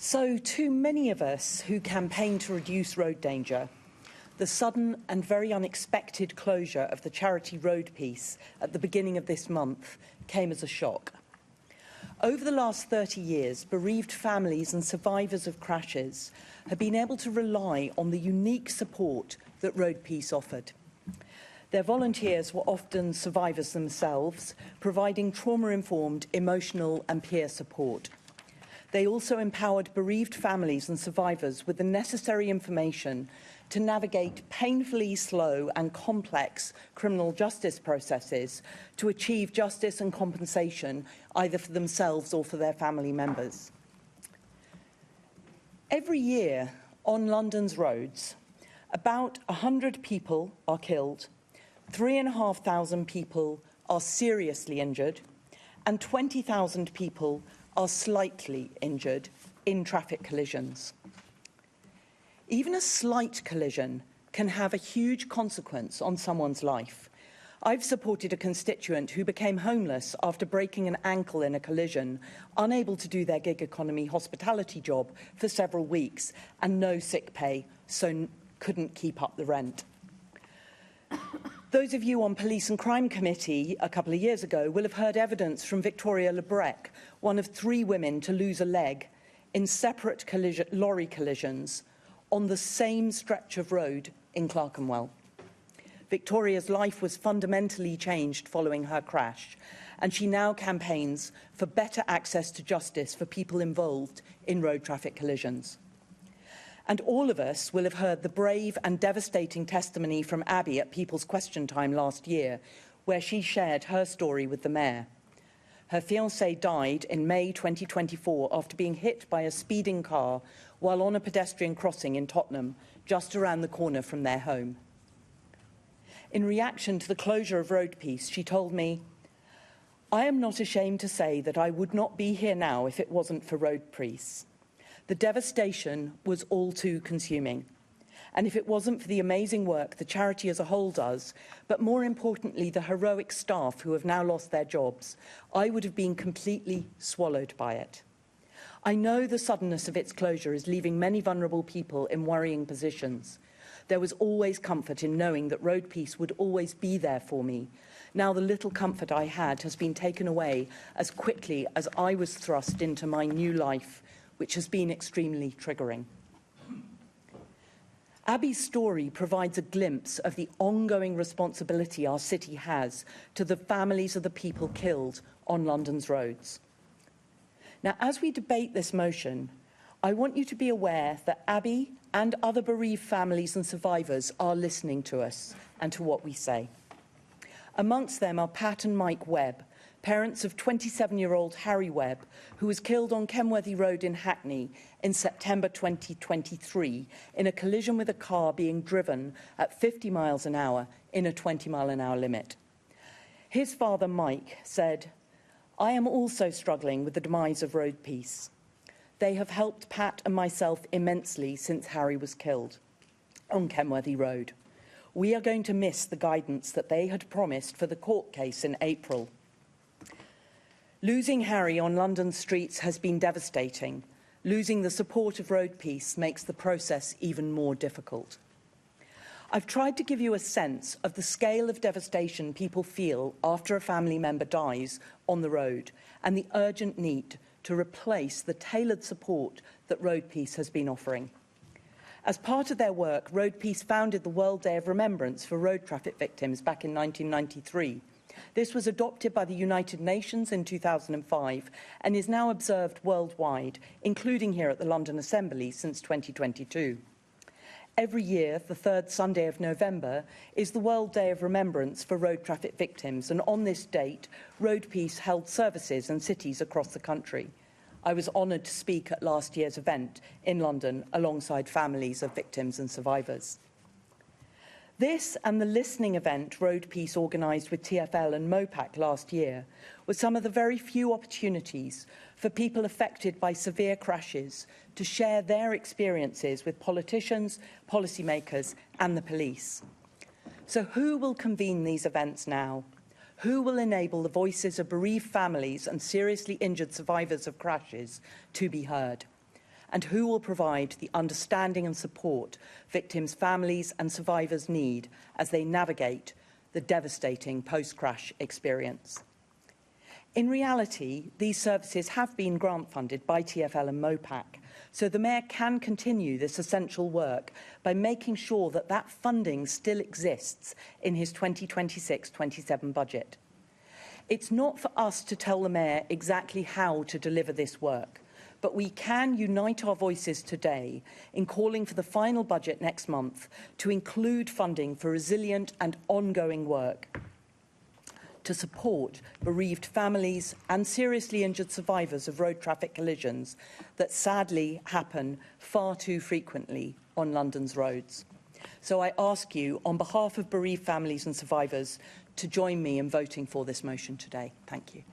So, to many of us who campaign to reduce road danger, the sudden and very unexpected closure of the charity road piece at the beginning of this month came as a shock. Over the last 30 years, bereaved families and survivors of crashes have been able to rely on the unique support that Road Peace offered. Their volunteers were often survivors themselves, providing trauma-informed, emotional and peer support. They also empowered bereaved families and survivors with the necessary information to navigate painfully slow and complex criminal justice processes to achieve justice and compensation either for themselves or for their family members. Every year on London's roads, about 100 people are killed, 3,500 people are seriously injured, and 20,000 people are slightly injured in traffic collisions. Even a slight collision can have a huge consequence on someone's life. I've supported a constituent who became homeless after breaking an ankle in a collision, unable to do their gig economy hospitality job for several weeks, and no sick pay, so couldn't keep up the rent. Those of you on Police and Crime Committee a couple of years ago will have heard evidence from Victoria Lebrec, one of 3 women to lose a leg in separate lorry collisions on the same stretch of road in Clerkenwell. Victoria's life was fundamentally changed following her crash, and she now campaigns for better access to justice for people involved in road traffic collisions. And all of us will have heard the brave and devastating testimony from Abby at People's Question Time last year, where she shared her story with the Mayor. Her fiancé died in May 2024 after being hit by a speeding car while on a pedestrian crossing in Tottenham, just around the corner from their home. In reaction to the closure of Road Peace, she told me, "I am not ashamed to say that I would not be here now if it wasn't for Road Peace. The devastation was all too consuming. And if it wasn't for the amazing work the charity as a whole does, but more importantly, the heroic staff who have now lost their jobs, I would have been completely swallowed by it. I know the suddenness of its closure is leaving many vulnerable people in worrying positions. There was always comfort in knowing that Road Peace would always be there for me. Now the little comfort I had has been taken away as quickly as I was thrust into my new life, which has been extremely triggering." Abby's story provides a glimpse of the ongoing responsibility our city has to the families of the people killed on London's roads. Now, as we debate this motion, I want you to be aware that Abby and other bereaved families and survivors are listening to us and to what we say. Amongst them are Pat and Mike Webb, parents of 27-year-old Harry Webb, who was killed on Kenworthy Road in Hackney in September 2023 in a collision with a car being driven at 50 miles an hour in a 20-mile-an-hour limit. His father, Mike, said, "I am also struggling with the demise of Road Peace. They have helped Pat and myself immensely since Harry was killed on Kenworthy Road. We are going to miss the guidance that they had promised for the court case in April. Losing Harry on London's streets has been devastating. Losing the support of Road Peace makes the process even more difficult. I've tried to give you a sense of the scale of devastation people feel after a family member dies on the road and the urgent need to replace the tailored support that Road Peace has been offering. As part of their work, Road Peace founded the World Day of Remembrance for road traffic victims back in 1993. This was adopted by the United Nations in 2005 and is now observed worldwide, including here at the London Assembly since 2022. Every year, the 3rd Sunday of November is the World Day of Remembrance for road traffic victims, and on this date, Road Peace held services in cities across the country. I was honoured to speak at last year's event in London alongside families of victims and survivors. This and the listening event Road Peace organised with TfL and MOPAC last year were some of the very few opportunities for people affected by severe crashes to share their experiences with politicians, policymakers and the police. So who will convene these events now? Who will enable the voices of bereaved families and seriously injured survivors of crashes to be heard? and who will provide the understanding and support victims' families and survivors need as they navigate the devastating post-crash experience. In reality, these services have been grant-funded by TfL and MOPAC, so the Mayor can continue this essential work by making sure that that funding still exists in his 2026-27 budget. It's not for us to tell the Mayor exactly how to deliver this work, but we can unite our voices today in calling for the final budget next month to include funding for resilient and ongoing work to support bereaved families and seriously injured survivors of road traffic collisions that sadly happen far too frequently on London's roads. So I ask you, on behalf of bereaved families and survivors, to join me in voting for this motion today. Thank you.